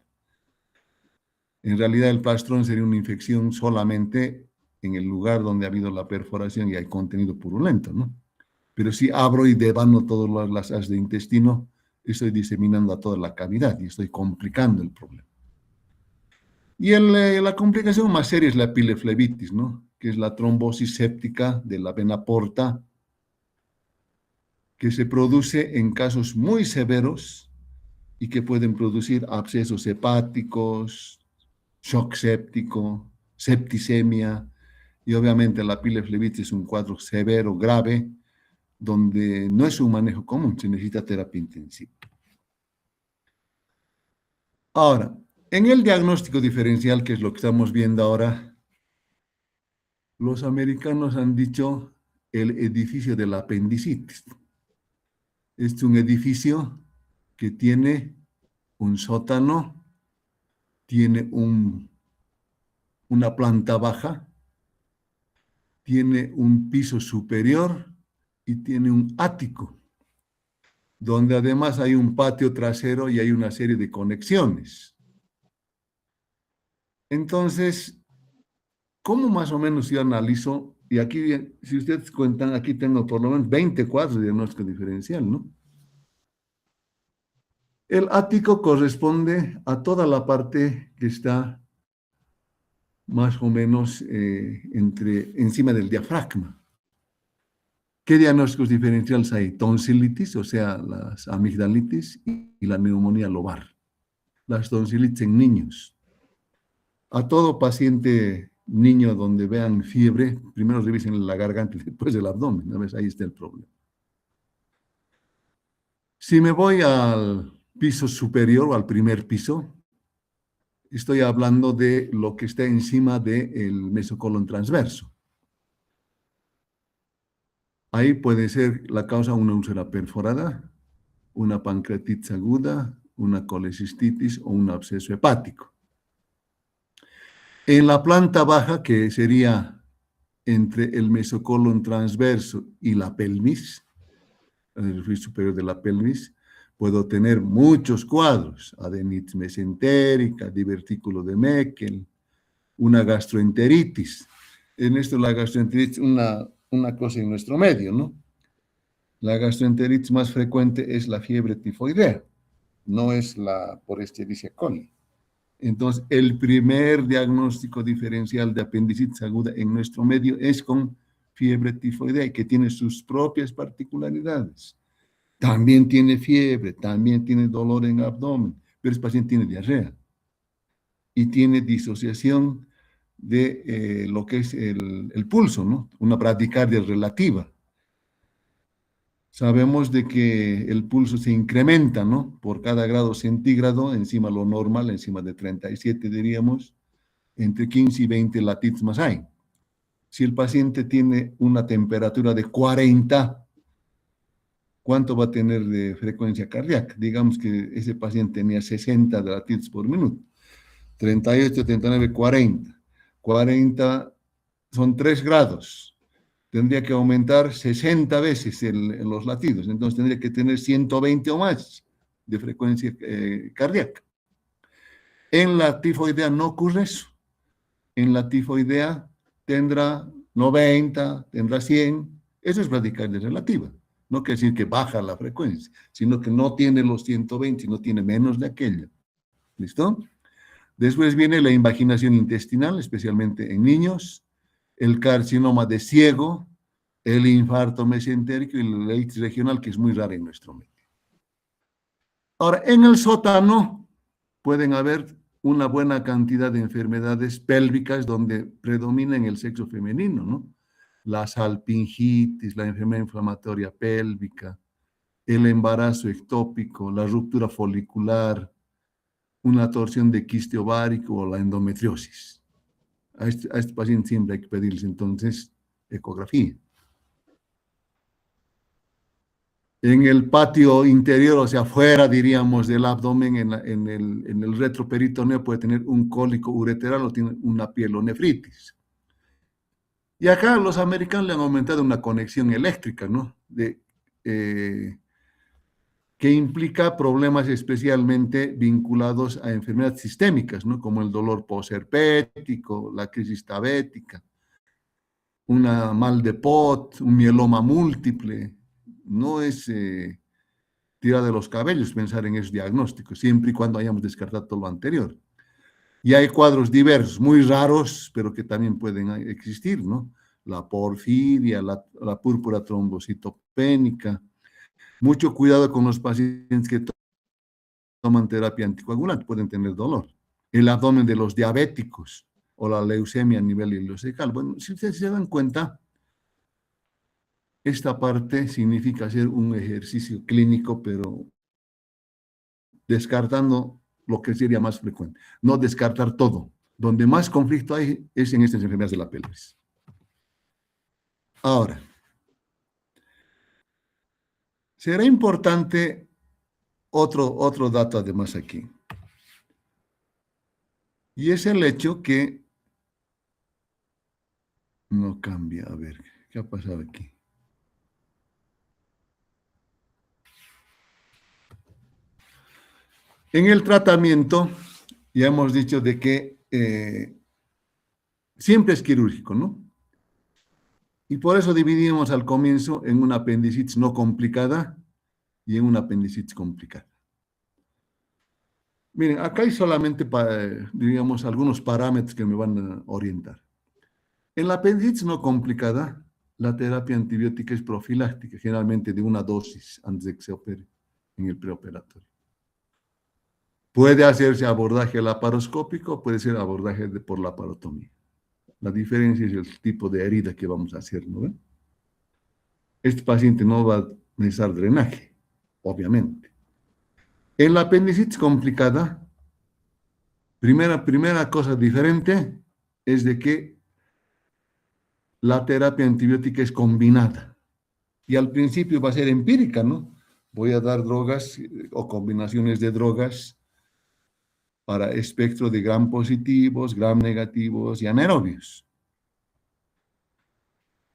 En realidad el plastrón sería una infección solamente en el lugar donde ha habido la perforación y hay contenido purulento, ¿no? Pero si abro y devano todas las asas de intestino, estoy diseminando a toda la cavidad y estoy complicando el problema. Y la complicación más seria es la epileflebitis, ¿no? Que es la trombosis séptica de la vena porta, que se produce en casos muy severos y que pueden producir abscesos hepáticos, shock séptico, septicemia, y obviamente la epileflebitis es un cuadro severo, grave, donde no es un manejo común, se necesita terapia intensiva. Ahora, en el diagnóstico diferencial, que es lo que estamos viendo ahora, los americanos han dicho el edificio de la apendicitis. Es un edificio que tiene un sótano, tiene una planta baja, tiene un piso superior y tiene un ático, donde además hay un patio trasero y hay una serie de conexiones. Entonces, ¿cómo más o menos yo analizo Y aquí, si ustedes cuentan, aquí tengo por lo menos 20 cuadros de diagnóstico diferencial, ¿no? El ático corresponde a toda la parte que está más o menos encima del diafragma. ¿Qué diagnósticos diferenciales hay? Tonsilitis, o sea, las amigdalitis y la neumonía lobar. Las tonsilitis en niños. A todo paciente niño donde vean fiebre, primero revisen la garganta y después el abdomen. ¿No ves? Ahí está el problema. Si me voy al piso superior o al primer piso, estoy hablando de lo que está encima del mesocolon transverso. Ahí puede ser la causa una úlcera perforada, una pancreatitis aguda, una colecistitis o un absceso hepático. En la planta baja, que sería entre el mesocolon transverso y la pelvis, en el orificio superior de la pelvis, puedo tener muchos cuadros: adenitis mesentérica, divertículo de Meckel, una gastroenteritis. En esto la gastroenteritis, una cosa en nuestro medio, ¿no? La gastroenteritis más frecuente es la fiebre tifoidea, no es la por Escherichia coli. Entonces, el primer diagnóstico diferencial de apendicitis aguda en nuestro medio es con fiebre tifoidea, que tiene sus propias particularidades. También tiene fiebre, también tiene dolor en el abdomen, pero ese paciente tiene diarrea y tiene disociación de lo que es el pulso, ¿no? Una bradicardia relativa. Sabemos de que el pulso se incrementa, ¿no? Por cada grado centígrado, encima lo normal, encima de 37 diríamos, entre 15 y 20 latidos más hay. Si el paciente tiene una temperatura de 40, ¿cuánto va a tener de frecuencia cardíaca? Digamos que ese paciente tenía 60 latidos por minuto. 38, 39, 40. 40 son 3 grados. Tendría que aumentar 60 veces los latidos. Entonces tendría que tener 120 o más de frecuencia cardíaca. En la tifoidea no ocurre eso. En la tifoidea tendrá 90, tendrá 100. Eso es bradicardia relativa. No quiere decir que baja la frecuencia, sino que no tiene los 120, sino tiene menos de aquella. ¿Listo? Después viene la invaginación intestinal, especialmente en niños, el carcinoma de ciego, el infarto mesentérico y la itis regional, que es muy rara en nuestro medio. Ahora, en el sótano pueden haber una buena cantidad de enfermedades pélvicas donde predomina en el sexo femenino, ¿no? La salpingitis, la enfermedad inflamatoria pélvica, el embarazo ectópico, la ruptura folicular, una torsión de quiste ovárico o la endometriosis. A este paciente siempre hay que pedirles entonces ecografía. En el patio interior, o sea, fuera, diríamos, del abdomen, en el retroperitoneo puede tener un cólico ureteral o tiene una pielonefritis. Y acá los americanos le han aumentado una conexión eléctrica, ¿no? Que implica problemas especialmente vinculados a enfermedades sistémicas, ¿no? Como el dolor posherpético, la crisis tabética, una mal de Pot, un mieloma múltiple. No es tirar de los cabellos pensar en esos diagnósticos, siempre y cuando hayamos descartado todo lo anterior. Y hay cuadros diversos, muy raros, pero que también pueden existir, ¿no? La porfiria, la púrpura trombocitopénica. Mucho cuidado con los pacientes que toman terapia anticoagulante, pueden tener dolor. El abdomen de los diabéticos o la leucemia a nivel ileocecal. Bueno, si ustedes se dan cuenta, esta parte significa hacer un ejercicio clínico, pero descartando lo que sería más frecuente. No descartar todo. Donde más conflicto hay es en estas enfermedades de la pelvis. Ahora, será importante otro dato además aquí. Y es el hecho que no cambia. A ver, ¿qué ha pasado aquí? En el tratamiento, ya hemos dicho de que siempre es quirúrgico, ¿no? Y por eso dividimos al comienzo en una apendicitis no complicada y en una apendicitis complicada. Miren, acá hay solamente, digamos, algunos parámetros que me van a orientar. En la apendicitis no complicada, la terapia antibiótica es profiláctica, generalmente de una dosis antes de que se opere en el preoperatorio. Puede hacerse abordaje laparoscópico, puede ser abordaje por laparotomía. La diferencia es el tipo de herida que vamos a hacer, ¿no ven? Este paciente no va a necesitar drenaje, obviamente. En la apendicitis complicada, primera cosa diferente es de que la terapia antibiótica es combinada. Y al principio va a ser empírica, ¿no? Voy a dar drogas o combinaciones de drogas para espectro de gram positivos, gram negativos y anaerobios.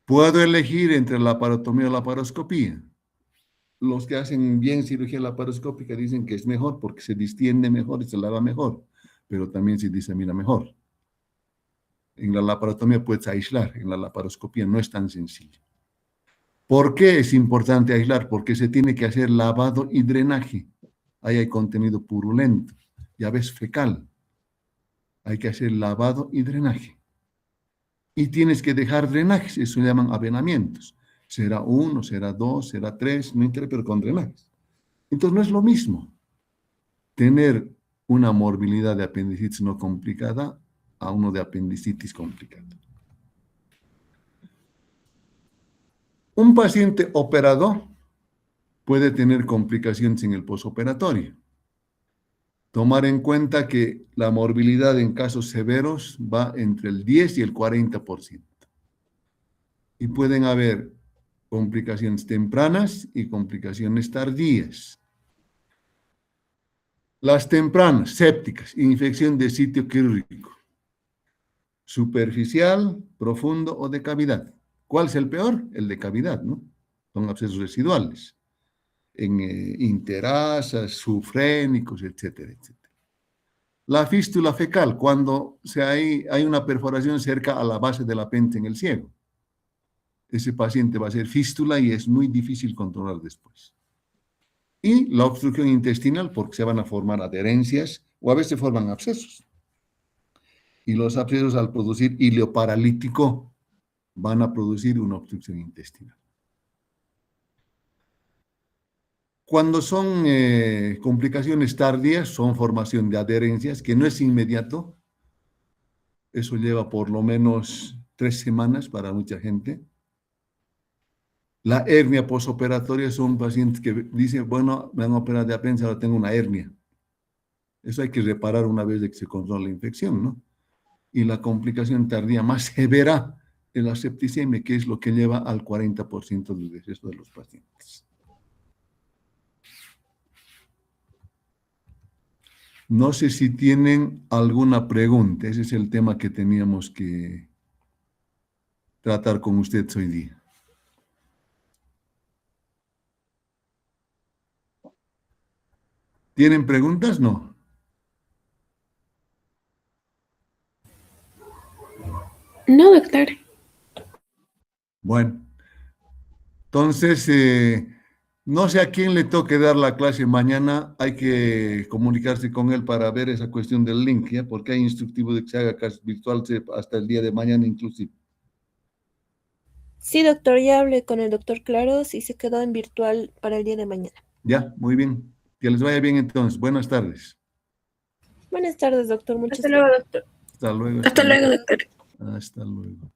Puedo elegir entre la laparotomía o la laparoscopía. Los que hacen bien cirugía laparoscópica dicen que es mejor porque se distiende mejor y se lava mejor, pero también se disemina mejor. En la laparotomía puedes aislar, en la laparoscopía no es tan sencillo. ¿Por qué es importante aislar? Porque se tiene que hacer lavado y drenaje. Ahí hay contenido purulento, ya ves, fecal. Hay que hacer lavado y drenaje. Y tienes que dejar drenajes, eso se llaman avenamientos. Será 1, será 2, será 3, no interesa, pero con drenajes. Entonces no es lo mismo tener una morbilidad de apendicitis no complicada a uno de apendicitis complicada. Un paciente operado puede tener complicaciones en el posoperatorio. Tomar en cuenta que la morbilidad en casos severos va entre el 10 y el 40%. Y pueden haber complicaciones tempranas y complicaciones tardías. Las tempranas, sépticas, infección de sitio quirúrgico, superficial, profundo o de cavidad. ¿Cuál es el peor? El de cavidad, ¿no? Son abscesos residuales, en interasas, sufrénicos, etcétera, etcétera. La fístula fecal, cuando hay una perforación cerca a la base del apéndice en el ciego. Ese paciente va a ser fístula y es muy difícil controlar después. Y la obstrucción intestinal, porque se van a formar adherencias o a veces forman abscesos. Y los abscesos, al producir hilo paralítico, van a producir una obstrucción intestinal. Cuando son complicaciones tardías, son formación de adherencias, que no es inmediato. Eso lleva por lo menos 3 semanas para mucha gente. La hernia posoperatoria son pacientes que dicen, bueno, me han operado de apéndice, ahora tengo una hernia. Eso hay que reparar una vez de que se controla la infección, ¿no? Y la complicación tardía más severa es la septicemia, que es lo que lleva al 40% del deceso de los pacientes. No sé si tienen alguna pregunta. Ese es el tema que teníamos que tratar con ustedes hoy día. ¿Tienen preguntas? No. No, doctor. Bueno, entonces, no sé a quién le toque dar la clase mañana. Hay que comunicarse con él para ver esa cuestión del link, ¿ya? Porque hay instructivo de que se haga clase virtual hasta el día de mañana inclusive. Sí, doctor, ya hablé con el doctor Claros y se quedó en virtual para el día de mañana. Ya, muy bien. Que les vaya bien entonces. Buenas tardes. Buenas tardes, doctor. Muchas Hasta luego, doctor. Hasta luego. Hasta luego, doctor. Hasta luego.